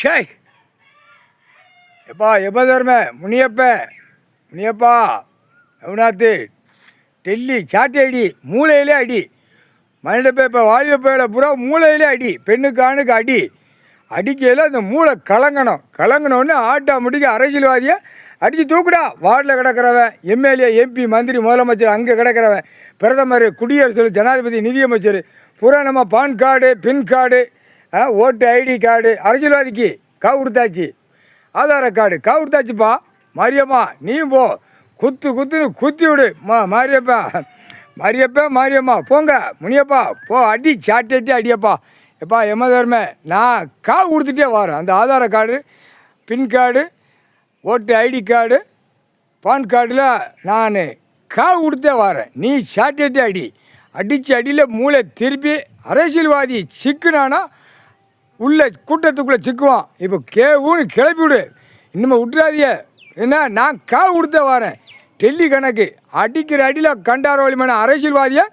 ஷே எப்பா எப்போ தருமே முனியப்பா ரகுநாத்து டெல்லி சாட்டி அடி மூளையிலே அடி மனிதப்பை இப்போ வாலிபப்பையில் பூரா மூளையிலே அடி பெண்ணுக்கு ஆணுக்கு அடிக்கையில் அந்த மூளை கலங்கினோடனே ஆட்டோமேட்டிக்க அரசியல்வாதியை அடித்து தூக்குடா. வார்டில் கிடக்கிறவன் எம்எல்ஏ எம்பி மந்திரி முதலமைச்சர் அங்கே கிடக்கிறவன் பிரதமர் குடியரசு ஜனாதிபதி நிதியமைச்சர் பூரா நம்ம பான் கார்டு பின் கார்டு ஓட்டு ஐடி கார்டு அரசியல்வாதிக்கு காவு கொடுத்தாச்சு. ஆதார கார்டு காவு கொடுத்தாச்சுப்பா. மாரியம்மா நீயும் போ குத்துன்னு குத்தி விடு. மாரியம்மா போங்க. முனியப்பா போ அடி சாட்டே அடியப்பா. எப்பா எம்மதர்மே நான் காவு கொடுத்துட்டே வரேன். அந்த ஆதார கார்டு பின் கார்டு ஓட்டு ஐடி கார்டு பான் கார்டில் நான் காவு கொடுத்தே வரேன். நீ சாட்டே அடித்து அடியில் மூளை திருப்பி அரசியல்வாதி சிக்குனானா உள்ள கூட்டத்துக்குள்ளே சிக்குவான். இப்போ கேவுன்னு கிளப்பி விடு. இன்னுமே விட்டுறாதிய. என்ன நான் காவு கொடுத்தே வரேன். டெல்லி கணக்கு அடிக்கிற அடியில் கண்டாரோலிமான அரசியல்வாதியை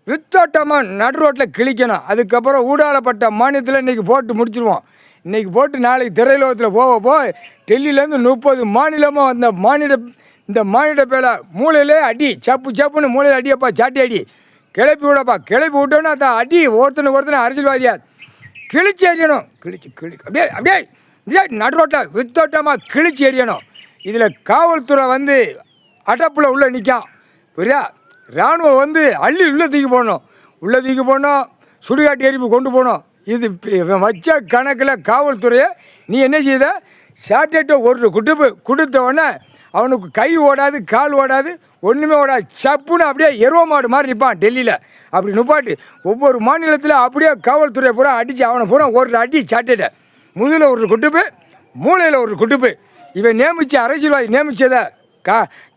வித்தோட்டமாக நடு ரோட்டில் கிழிக்கணும். அதுக்கப்புறம் ஊடாலப்பட்ட மானியத்தில் இன்றைக்கி போட்டு முடிச்சிடுவோம். இன்றைக்கி போட்டு நாளைக்கு திரையுலகத்தில் போய் டெல்லியிலேருந்து 30 மாநிலமாக வந்த இந்த மாநில பேரை மூளையிலே அடி சப்புன்னு மூளையில் அடியப்பா சாட்டி அடி கிளப்பி விடப்பா. கிளப்பி விட்டோன்னா அந்த அடி ஒருத்தனை அரசியல்வாதியா கிழிச்சு எறியணும். அப்படியே நடு ரோட்டில் வித்தோட்டமாக கிழிச்சு எறியணும். இதில் காவல்துறை அடப்பில் உள்ளே நிற்கான். புரியா? இராணுவம் அள்ளி உள்ளே தூக்கி போடணும். சுடுகாட்டு எரிப்பு கொண்டு போகணும். இது வச்ச கணக்கில் காவல்துறையை நீ என்ன செய்த? சாட்டேட்டை ஒரு குட்டுப்பு கொடுத்த உடனே அவனுக்கு கை ஓடாது கால் ஓடாது ஒன்றுமே ஓடாது. சப்புன்னு அப்படியே எருவ மாடு மாதிரி நிற்பான் டெல்லியில். அப்படி நிப்பாட்டு ஒவ்வொரு மாநிலத்தில் அப்படியே காவல்துறையை பூரா அடித்து அவனை பூரா ஒரு அடி சாட்டேட்டை முதுகில் ஒரு குட்டுப்பு மூளையில் ஒரு குட்டுப்பு. இவன் அரசியல்வாதி நியமித்ததை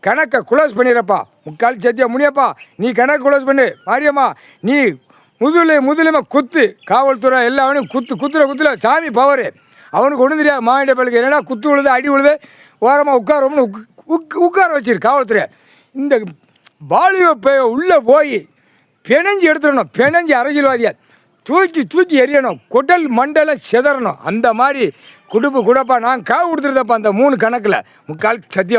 கணக்கை குளோஸ் பண்ணிடுறப்பா. முக்கால் சத்தியா முனியப்பா நீ கணக்கு குளோஸ் பண்ணு. மாரியம்மா நீ முதுலையுமா குத்து. காவல்துறை எல்லாவனையும் குத்துற சாமி பவர் அவனுக்கு ஒன்றும் தெரியாது. மாநில பள்ளிக்கு என்னடா குத்து விழுது அடி விழுது ஓரமாக உட்காரோம்னு உட்கார வச்சிரு காவல்துறை. இந்த பாலிவுட் உள்ளே போய் பிணைஞ்சி எடுத்துடணும். பிணைஞ்சி அரசியல்வாதியை தூக்கி எறியணும். குடல் மண்டலம் சிதறணும். அந்த மாதிரி குடுப்பா நான் காவு கொடுத்துருதப்பா அந்த 3 கணக்கில் முக்கால் சத்தியம்.